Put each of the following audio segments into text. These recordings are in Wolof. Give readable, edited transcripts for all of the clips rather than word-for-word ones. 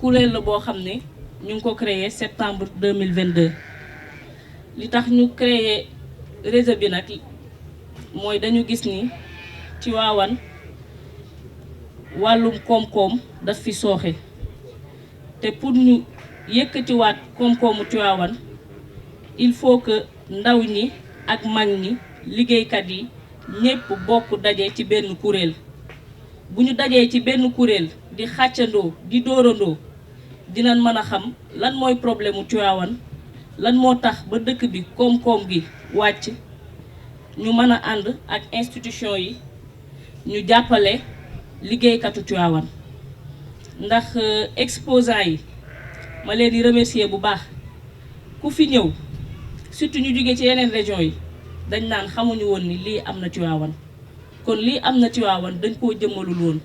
kuréel la boo xam ne ñu ngi ko créé septembre 2022 li tax ñu créé réseau bi nag mooy dañu gis ni Tivaouane wàllum koom-koom daf fi sooxe te pour ñu yëkkatiwaat koom-koomu Tivaouane il faut que ndaw ñi ak mag ñi liggéeykat yi ñépp bokk daje ci benn kuréel bu ñu dajee ci benn kuréel di xàccandoo di dóorandoo dinañ mën a xam lan mooy problème mu Tivaouane lan moo tax ba dëkk bi koom-koom gi wàcc ñu mën a ànd ak institution yi ñu jàppale liggéeykatu Tivaouane ndax exposants yi ma leen di remercier bu baax ku fi ñëw surtout ñu jóge ci yeneen région yi dañ naan xamuñu woon ni lii am na Tivaouane kon lii am na Tivaouane dañ koo jëmmalul woon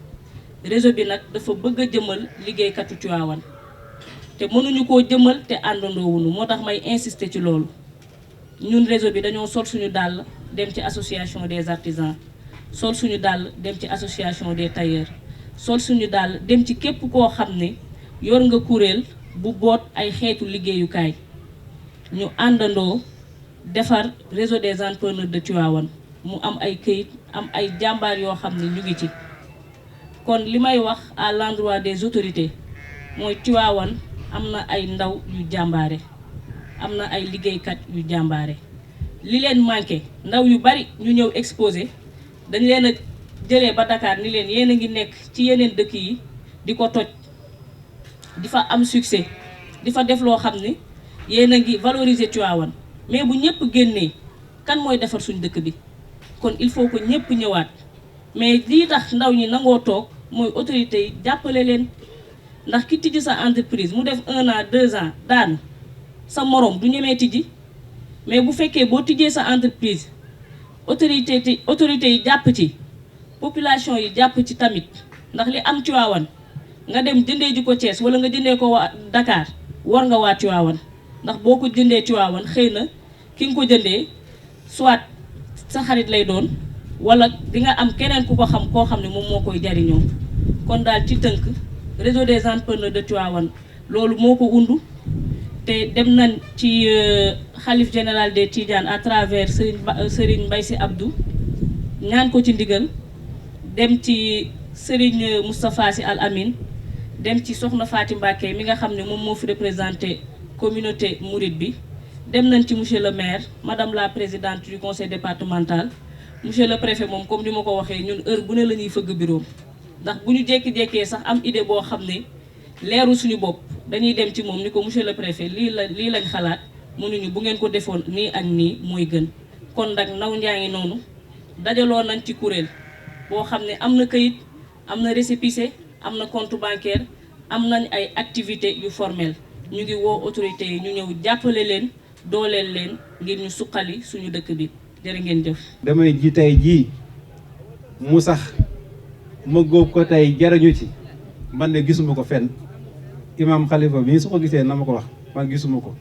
réseau bi nag dafa bëgg a jëmal liggéeykatu Tivaouane te mënuñu koo jëmal te àndandoowuñu moo tax may insister ci loolu ñun réseau bi dañoo sol suñu dàll dem ci association des artisans sol suñu dàll dem ci association des tailleurs sol suñu dàll dem ci képp koo xam ne yor nga kuréel bu boot ay xeetu liggéeyukaay ñu àndandoo defar réseau des entrepreneurs de Tivaouane mu am ay këyit am ay jàmbaar yoo xam ne ñu ngi ci kon li may wax à l'endroit des autorités mooy Tivaouane am na ay ndaw yu jàmbaare am na ay liggéeykat yu jàmbaare li leen manqué ndaw yu bari ñu ñëw exposé dañ leen a jëlee ba Dakar ni leen yéen a ngi nekk ci yeneen dëkk yi di ko toj di fa am succès di fa def loo xam ne yéen a ngi valoriser Tivaouane mais bu ñëpp génnee kan mooy defar suñ dëkk bi kon il faut que ñëpp ñëwaat mais lii tax ndaw ñi nangoo toog mooy autorités yi jàppale leen ndax ki tijji sa entreprise mu def 1 an 2 ans daanu sa morom du ñemee tijji mais bu fekkee boo tijjee sa entreprise autorité yi jàpp ci population yi jàpp ci tamit ndax li am Tivaouane nga dem jëndee ji ko Thiès wala nga jëndee ko waa Dakar war nga waa Tivaouane ndax boo ko jëndee Tivaouane xëy na ki nga ko jëndee soit sa xarit lay doon wala di nga am keneen ku ko xam koo xam ne moom moo koy jariñoo kon daal ci tënk réseau des entrepreneurs de Tivaouane loolu moo ko undu te dem nañ ci xalif général des Tidianes à travers Serigne Mbaye Sy Abdou ñaan ko ci ndigal dem ci Serigne Moustapha Sy Al Amin dem ci Soxna Faty Mbacké mi nga xam ne moom moo fi représenté communauté mouride bi dem nañ ci monsieur le maire madame la présidente du conseil départemental monsieur le préfet moom comme ni ma ko waxee ñun heure bu ne la ñuy fëgg bureau ndax bu ñu jékki-jékkee sax am idée boo xam ne leeru suñu bopp dañuy dem ci moom ni ko monsieur le préfet lii lañ xalaat mënuñu bu ngeen ko defoon nii ak nii mooy gën kon nag ndaw njaa ngi noonu dajaloo nañ ci kuréel boo xam ne am na këyit am na récépissé am na compte bancaire am nañ ay activités yu formelles ñu ngi woo autorités yi ñu ñëw jàppale leen dooleel leen ngir ñu suqali suñu dëkk bi jërë ngeen jëf. damay ji tey jii mu sax ma góob ko tey jariñu ci man ne gisuma ko fenn imam Khalifa mii su ko gisee na ma ko wax man gisuma ko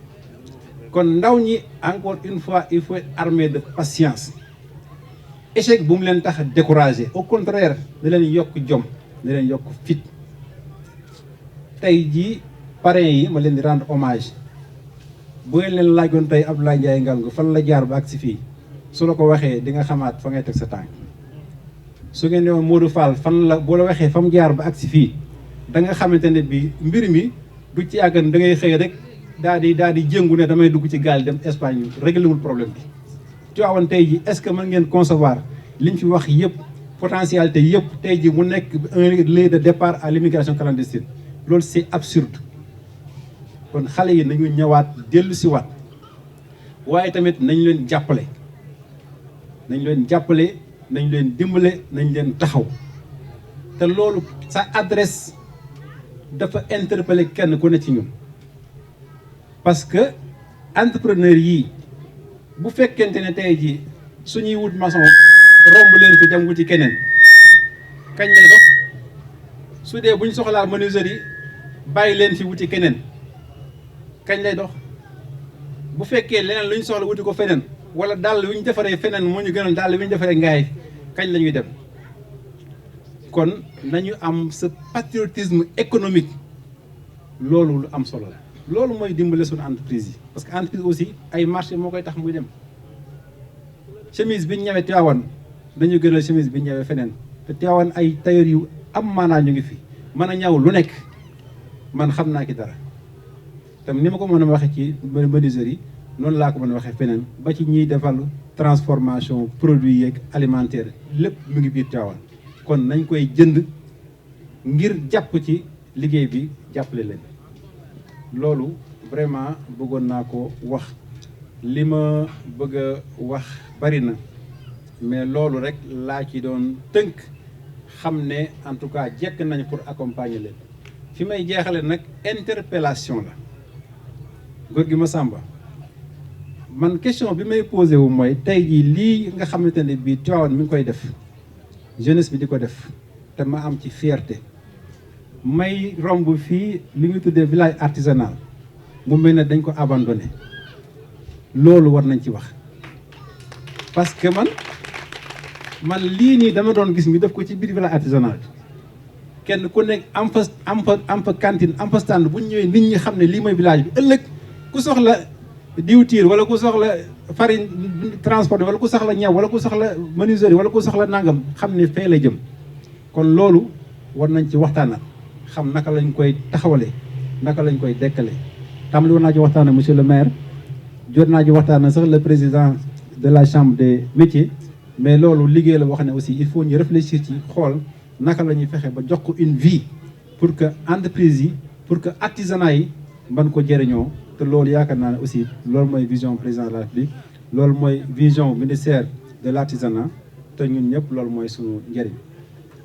kon ndaw ñi encore une fois il faut être armé de patience échec bu mu leen tax a découragé au contraire da leen yokk jom da leen yokk fit tey jii parrain yi ma leen di rendre hommage bu ngeen leen laajoon tey Abdoulaye Ndiaye Ngalgou fan la jaar ba agsi fii su la ko waxee di nga xamaat fa ngay teg sa tànk su ngeen ne woon Modou Fall fan la boo la waxee fa mu jaar ba agsi fii da nga xamante ne bi mbir mi du ci àggan da ngay xëy rek daal di jëngu ne damay dugg ci gaal dem Espagne réglé wul problème bi. Tivaouane tey ji est-ce que mën ngeen concevoir liñ fi wax yëpp potentialité yëpp tey ji mu nekk un lieu de départ à l'immigration clandestine loolu c'est absurde kon xale yi nañu ñëwaat dellu si waat waaye tamit nañ leen jàppale nañ leen dimbale nañ leen taxaw te loolu sa adresse dafa interpeller kenn ku ne ci ñun parce que entrepreneur yii bu fekkente ne tey jii suñuy wut maçon romb leen fi dem wuti keneen kañ lay dox su dee buñ soxlaa menuiserie yi bàyyi leen fi wuti keneen kañ lay dox bu fekkee leneen luñ soxla wuti ko feneen wala dàll wi ñu defaree feneen moo ñu gënal dàll wi ñu defaree ngaay kañ la ñuy dem kon nañu am ce patriotisme économique loolu lu am solo la. loolu mooy dimbale suñu entreprise yi parce que entreprise aussi ay marché moo koy tax muy dem chemise bi ñu ñëwee Tivaouane dañu gënal chemise bi ñu ñëwee feneen te Tivaouane ay tailleur yu am maanaa ñu ngi fi mën a ñaw lu nekk man xam naa ki dara tam ni ma ko mën a waxee ci menuiserie yi noonu laa ko mën a waxee feneen ba ci ñiy defal transformation produits yeeg alimentaire lépp mu ngi biir Tivaouane kon nañ koy jënd ngir jàpp ci liggéey bi jàppale leen loolu vraiment bëggoon naa ko wax li ma bëgg a wax bari na mais loolu rek laa ci doon tënk xam ne en tout cas jekk nañ pour accompagner leen fi may jeexale nag interpellation la góor gi Massamba man question bi may posé wu mooy tey jii lii nga xamante ne bii Tivaouane mi ngi koy def jeunesse bi di ko def te ma am ci fierté may romb fii li ñu tuddee village artisanal mu mel ne dañ ko abandonné loolu war nañ ci wax parce que man lii nii dama doon gis ñu def ko ci biir village artisanal bi kenn ku nekk am fa cantine am fa stand bu ñu ñëwee nit ñi xam ne lii mooy village bi ëllëg ku soxla diwtiir wala ku soxla farine transport wala ku soxla ñaw wala ku soxla menuiserie wala ku soxla nangam xam ne fee la jëm kon loolu war nañ ci waxtaanal xam naka lañ koy taxawale naka lañ koy dekkale tàmbali war naa ci waxtaan ak monsieur le maire jot naa ci waxtaan sax le président de la chambre des métiers mais loolu liggéey la wax ne aussi il faut ñu réfléchir ci xool naka la ñuy fexe ba jox ko une vie pour que entreprise yi pour que artisanat yi mën ko jëriñoo te loolu yaakaar naa ne aussi loolu mooy vision président de la République loolu mooy vision ministère de l'artisanat te ñun ñëpp loolu mooy suñu njëriñ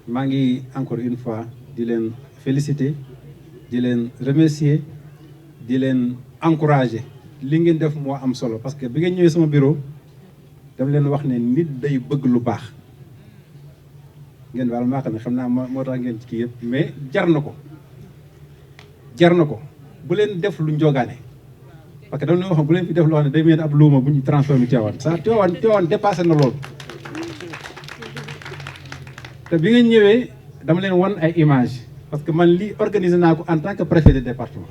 maa ngi encore une fois di leen féliciter di leen remercier di leen encourager li ngeen def moo am solo parce que bi ngeen ñëwee sama bureau dama leen wax ne nit day bëgg lu baax ngeen wàll maa xam naa moo tax ngeen ci kii yëpp mais jar na ko bu leen def lu njogaane parce que dama leen wax bu leen fi def loo xam ne day mel ab luuma bu ñu transformé Tivaouane ça Tivaouane dépassé na loolu te bi ngeen ñëwee dama leen wan ay image parce que man lii organisé naa ko en tant que préfet de département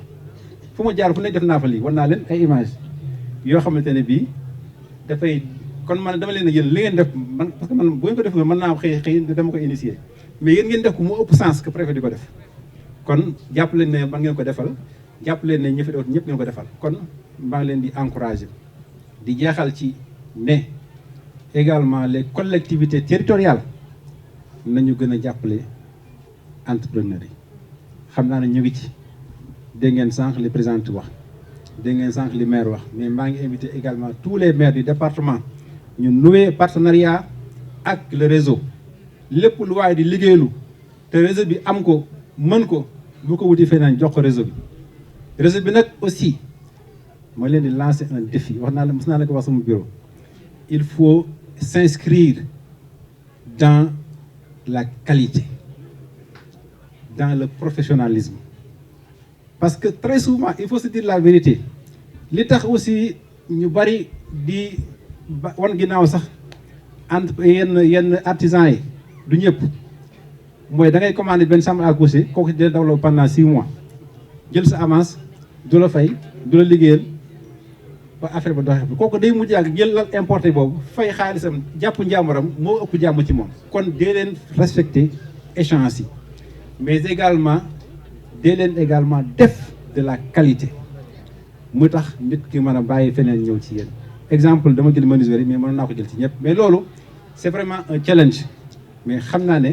fu ma jaar fu ne def naa fa lii wan naa leen ay image yoo xamante ne bii dafay kon man dama leen a yéen li ngeen def man parce que man bu ngeen ko def mën naa xëy dama ko initier mais yéen ngeen def ko mu ëpp sens que préfet di ko def kon jàpp leen ne man ngeen ko defal jàpp leen ne ñi fi def ñëpp ngeen ko defal kon maa ngi leen di encourager di jeexal ci ne également les collectivités territoriales nañu gën a jàppale entrepreneurs yi xam naa ne ñu ngi ci dégg ngeen sànq li président wax dégg ngeen sànq li maire wax mais maa ngi invité également tous les maires du département ñu nouer partenariat ak le réseau lépp lu waaye di liggéeylu te réseau bi am ko mën ko bu ko wuti feneen jox ko réseau bi nag aussi ma leen di lancer un défi wax naa la mos naa la ko wax sama bureau il faut s'inscrire dans la qualité dans le professionnalisme parce que très souvent il faut se dire la vérité li tax aussi ñu bari di wan ginnaaw sax entre yenn artisans yi du ñëpp mooy da ngay commander benn chambre à coucher kooku dina dawloo pendant 6 mois jël sa avance du la fay du la liggéeyal ba affaire ba doxee kooku day mujj ak jël la importé boobu fay xaalisam jàpp njàmbaram moo ëpp jàmm ci moom. kon dee leen respecter échéance yi mais également dee leen également def de la qualité mu tax nit ki mën a bàyyi feneen ñëw ci yéen. exemple dama jël menuiserie mais mën naa ko jël ci ñëpp mais loolu c'est vraiment un challenge mais xam naa ne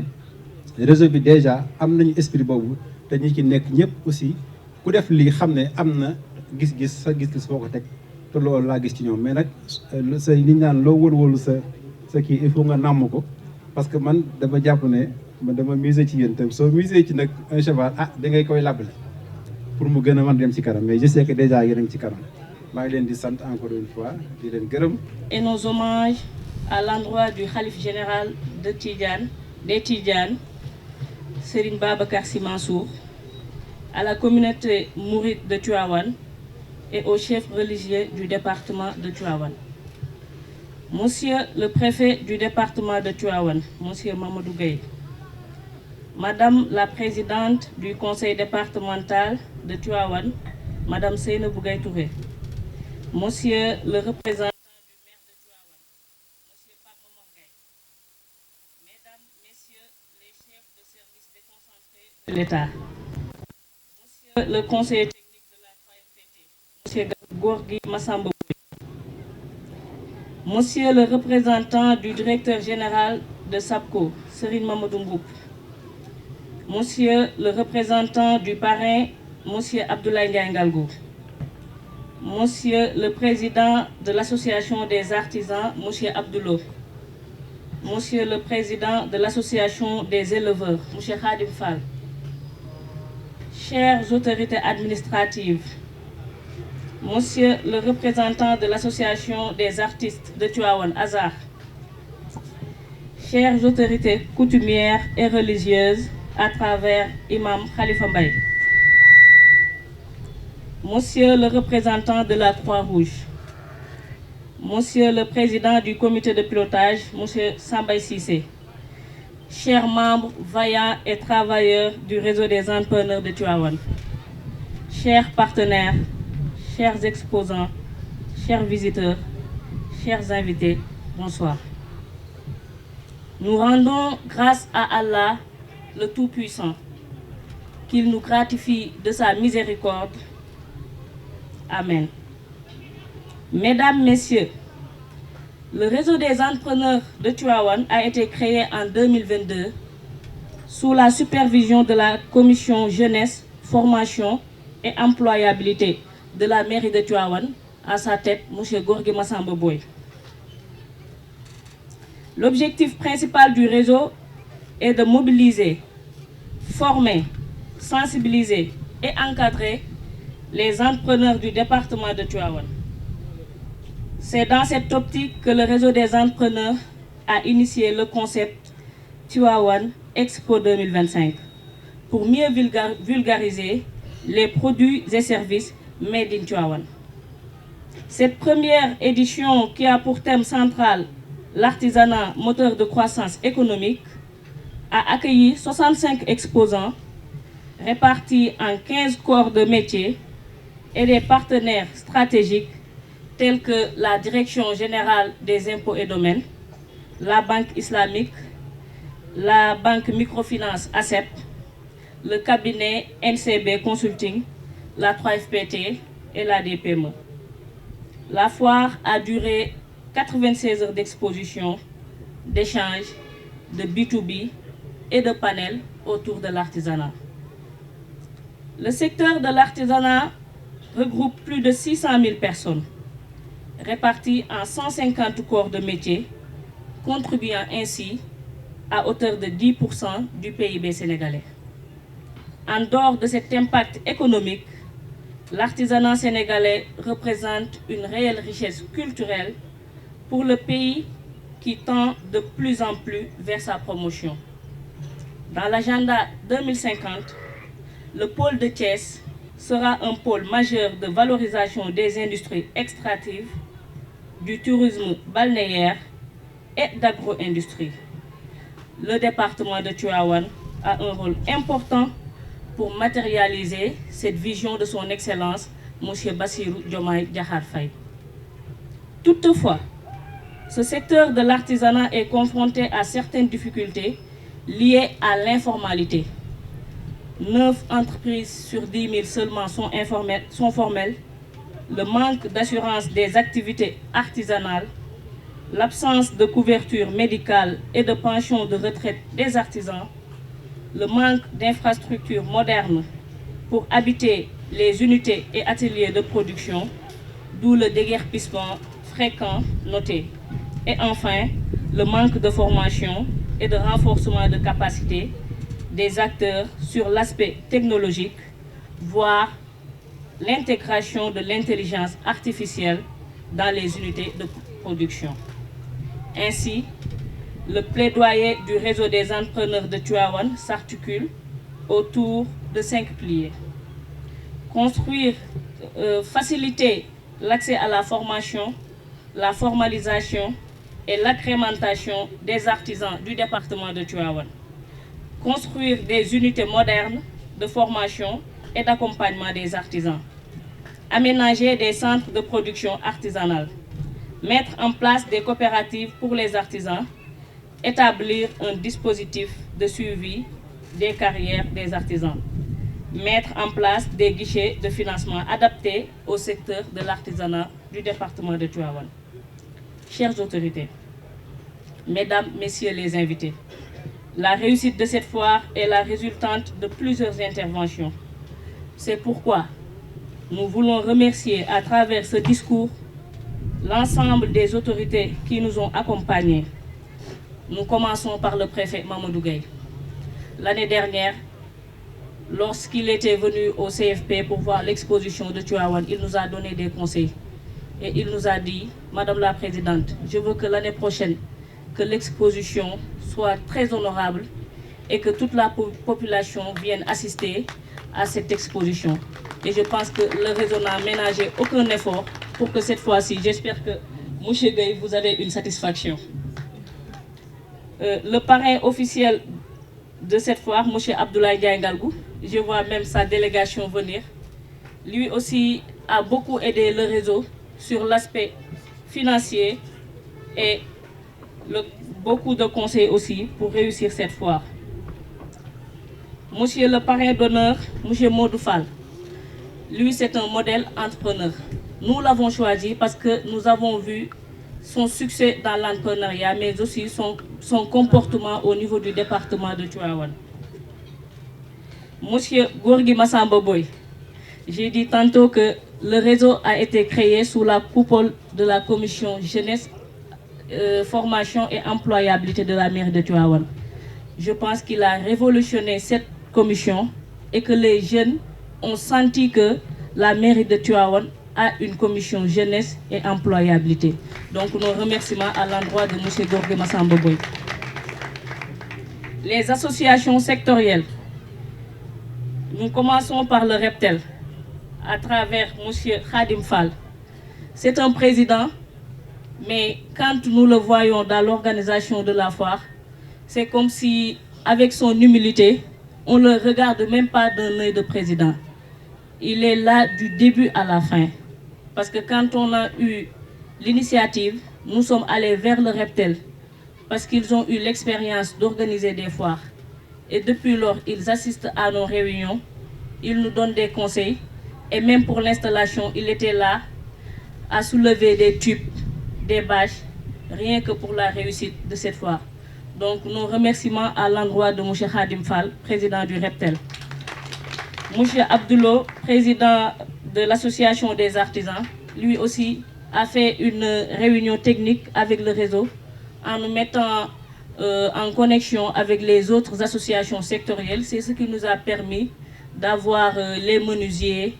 réseau bi déjà am nañu esprit boobu te ñi ci nekk ñëpp aussi ku def lii xam ne am na gis-gis sa gis-gis foo ko teg te loolu laa gis ci ñoom mais nag sa li ñu naan loo wóolu sa kii il faut nga nàmm ko parce que man dama jàpp ne man dama miser ci yéen te soo miser ci nag un cheval da ngay koy labale pour mu gën a mën dem ci kanam mais je sais que déjà yéen a ngi ci kanam. maa ngi leen di sant encore une fois di leen gërëm. Et nos hommages à l'endroit du khalife général de Tidjane, des Tidjanes, Serigne Babacar Sy Mansour, à la communauté mouride de Tivaouane et au chef religieux du département de Tivaouane. Monsieur le préfet du département de Tivaouane, Monsieur Mamadou Gueye, Madame la présidente du conseil départemental de Tivaouane, Madame Seynabou Gaye Touré, Monsieur le représentant du maire de Tivaouane, Monsieur Pape Momar Gaye, Mesdames, Messieurs les chefs de service déconcentrés de l'État, Monsieur le conseiller technique de la 3FPT, Monsieur Gorgui Massamba Boye, Monsieur le représentant du directeur général de SAPCO, Serigne Mamadou Mboup, Monsieur le représentant du parrain, Monsieur Abdoulaye Ndiaye Ngalgou, Monsieur le président de l'association des artisans, Monsieur Abdoulo, Monsieur le président de l'association des éleveurs, Monsieur Khadim Fall, chères autorités administratives, Monsieur le représentant de l'association des artistes de Tivaouane, Azar, chères autorités coutumières et religieuses, à travers Imam Khalifa Mbaye, Monsieur le représentant de la Croix-Rouge, Monsieur le président du comité de pilotage, Monsieur Sambay Sissé, chers membres vaillants et travailleurs du réseau des entrepreneurs de Tivaouane, chers partenaires, chers exposants, chers visiteurs, chers invités, bonsoir. Nous rendons grâce à Allah, le Tout-Puissant, qu'il nous gratifie de sa miséricorde. Amen. Mesdames, Messieurs, le réseau des entrepreneurs de Tivaouane a été créé en 2022 sous la supervision de la commission jeunesse, formation et employabilité de la mairie de Tivaouane, à sa tête, M. Gorgui Massamba Boye. L'objectif principal du réseau est de mobiliser, former, sensibiliser et encadrer les entrepreneurs du département de Tivaouane. C'est dans cette optique que le réseau des entrepreneurs a initié le concept Tivaouane Expo 2025 pour mieux vulgariser les produits et services made in Tivaouane. Cette première édition, qui a pour thème central l'artisanat moteur de croissance économique, a accueilli 65 exposants répartis en 15 corps de métier et des partenaires stratégiques tels que la Direction générale des impôts et domaines, la Banque islamique, la Banque microfinance ACEP, le cabinet NCB Consulting, la 3FPT et la DPME. La foire a duré 96 heures d'exposition, d'échanges, de B2B et de panels autour de l'artisanat. Le secteur de l'artisanat regroupe plus de 600 000 personnes, réparties en 150 corps de métier, contribuant ainsi à hauteur de 10% du PIB sénégalais. En dehors de cet impact économique, l'artisanat sénégalais représente une réelle richesse culturelle pour le pays qui tend de plus en plus vers sa promotion. Dans l'agenda 2050, le pôle de Thiès sera un pôle majeur de valorisation des industries extractives, du tourisme balnéaire et d'agro-industrie. Le département de Tivaouane a un rôle important pour matérialiser cette vision de son Excellence, M. Bassirou Diomaye Diakhar Faye. Toutefois, ce secteur de l'artisanat est confronté à certaines difficultés liées à l'informalité. 9 entreprises sur 10 000 seulement sont formelles. Le manque d'assurance des activités artisanales, l'absence de couverture médicale et de pension de retraite des artisans, le manque d'infrastructures modernes pour habiter les unités et ateliers de production, d'où le déguerpissement fréquent noté. Et enfin, le manque de formation et de renforcement de capacité des acteurs sur l'aspect technologique, voire l'intégration de l'intelligence artificielle dans les unités de production. Ainsi, le plaidoyer du réseau des entrepreneurs de Tivaouane s'articule autour de 5 piliers. Construire, faciliter l'accès à la formation, la formalisation et l'agrémentation des artisans du département de Tivaouane. construire des unités modernes de formation et d'accompagnement des artisans, aménager des centres de production artisanale, mettre en place des coopératives pour les artisans, établir un dispositif de suivi des carrières des artisans, mettre en place des guichets de financement adaptés au secteur de l'artisanat du département de Tivaouane. Chères autorités, Mesdames, Messieurs les invités, la réussite de cette foire est la résultante de plusieurs interventions. C'est pourquoi nous voulons remercier à travers ce discours l'ensemble des autorités qui nous ont accompagnés. Nous commençons par le préfet Mamadou Gueye. L'année dernière, lorsqu'il était venu au CFP pour voir l'exposition de Tivaouane, il nous a donné des conseils. Et il nous a dit, Madame la Présidente, je veux que l'année prochaine, que l'exposition soit très honorable et que toute la population vienne assister à cette exposition. Et je pense que le réseau n'a ménagé aucun effort pour que cette fois-ci, j'espère que, M. Gueye, vous avez une satisfaction. Le parrain officiel de cette foire, M. Abdoulaye Diaye-Ngalgou, je vois même sa délégation venir, lui aussi a beaucoup aidé le réseau sur l'aspect financier et beaucoup de conseils aussi pour réussir cette foire. Monsieur le parrain d'honneur, M. Modou Fall, lui c'est un modèle entrepreneur. Nous l'avons choisi parce que nous avons vu son succès dans l'entrepreneuriat, mais aussi son comportement au niveau du département de Tivaouane. Monsieur Gorgui Massamba Boy, j'ai dit tantôt que le réseau a été créé sous la coupole de la commission jeunesse, formation et employabilité de la mairie de Tivaouane. Je pense qu'il a révolutionné cette commission et que les jeunes ont senti que la mairie de Tivaouane a une commission jeunesse et employabilité. Donc nos remerciements à l'endroit de M. Gorgui Massamba Boy. Les associations sectorielles. Nous commençons par le Reptel, à travers M. Khadim Fall. C'est un président, mais quand nous le voyons dans l'organisation de la foire, c'est comme si, avec son humilité, on ne le regarde même pas d'un œil de président. Il est là du début à la fin. Parce que quand on a eu l'initiative, nous sommes allés vers le Reptel, parce qu'ils ont eu l'expérience d'organiser des foires. Et depuis lors, ils assistent à nos réunions, ils nous donnent des conseils, et même pour l'installation, il était là à soulever des tubes, des bâches, rien que pour la réussite de cette foire. Donc nos remerciements à l'endroit de M. Khadim Fall, président du Reptel. M. Abdoulo, président de l'association des artisans, lui aussi a fait une réunion technique avec le réseau en nous mettant en connexion avec les autres associations sectorielles. C'est ce qui nous a permis d'avoir les menuisiers,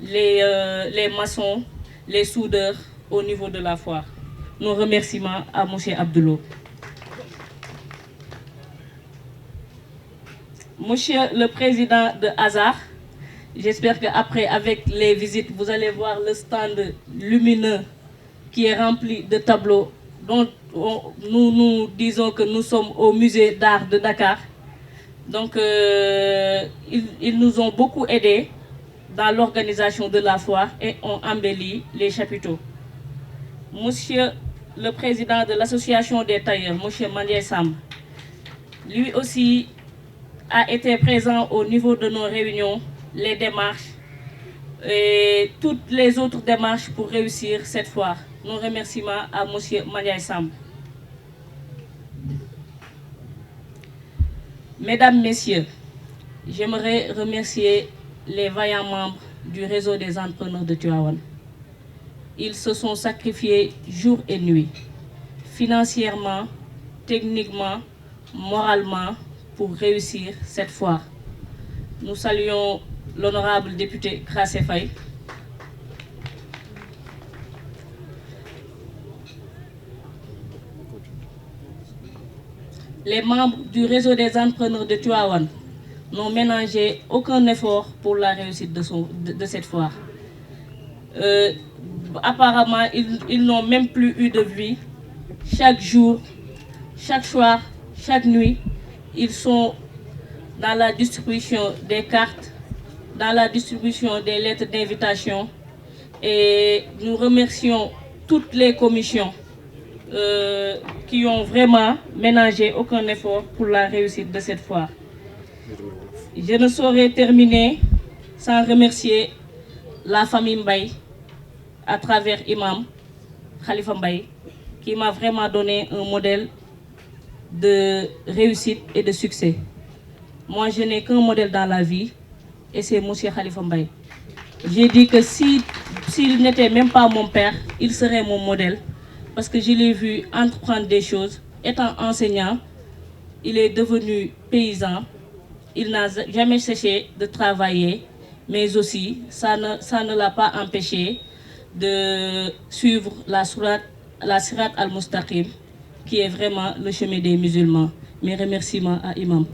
les maçons, les soudeurs au niveau de la foire. Nos remerciements à M. Abdoulo. Monsieur le président de Hazard, j'espère qu'après, avec les visites, vous allez voir le stand lumineux qui est rempli de tableaux dont nous disons que nous sommes au musée d'art de Dakar. Donc, ils nous ont beaucoup aidés dans l'organisation de la foire et ont embelli les chapiteaux. Monsieur le président de l'association des tailleurs, M. Mandiaye Sam, lui aussi a été présent au niveau de nos réunions, les démarches et toutes les autres démarches pour réussir cette foire. Nos remerciements à M. Mandiaye Sam. Mesdames, Messieurs, j'aimerais remercier les vaillants membres du réseau des entrepreneurs de Tivaouane. Ils se sont sacrifiés jour et nuit, financièrement, techniquement, moralement, pour réussir cette foire. Nous saluons l'honorable député Krassé Faye, les membres du réseau des entrepreneurs de Tivaouane n'ont ménagé aucun effort pour la réussite de cette foire. Apparemment, ils n'ont même plus eu de vie. Chaque jour, chaque soir, chaque nuit, ils sont dans la distribution des cartes, dans la distribution des lettres d'invitation. Et nous remercions toutes les commissions qui ont vraiment ménagé aucun effort pour la réussite de cette foire. Je ne saurais terminer sans remercier la famille Mbaye à travers Imam Khalifa Mbaye, qui m'a vraiment donné un modèle de réussite et de succès. Moi, je n'ai qu'un modèle dans la vie, et c'est Monsieur Khalifa Mbaye. J'ai dit que s'il n'était même pas mon père, il serait mon modèle, parce que je l'ai vu entreprendre des choses. Étant enseignant, il est devenu paysan, il n'a jamais cessé de travailler, mais aussi, ça ne l'a pas empêché de suivre la Sirat al-Mustaqim, qui est vraiment le chemin des musulmans. Mes remerciements à Imam.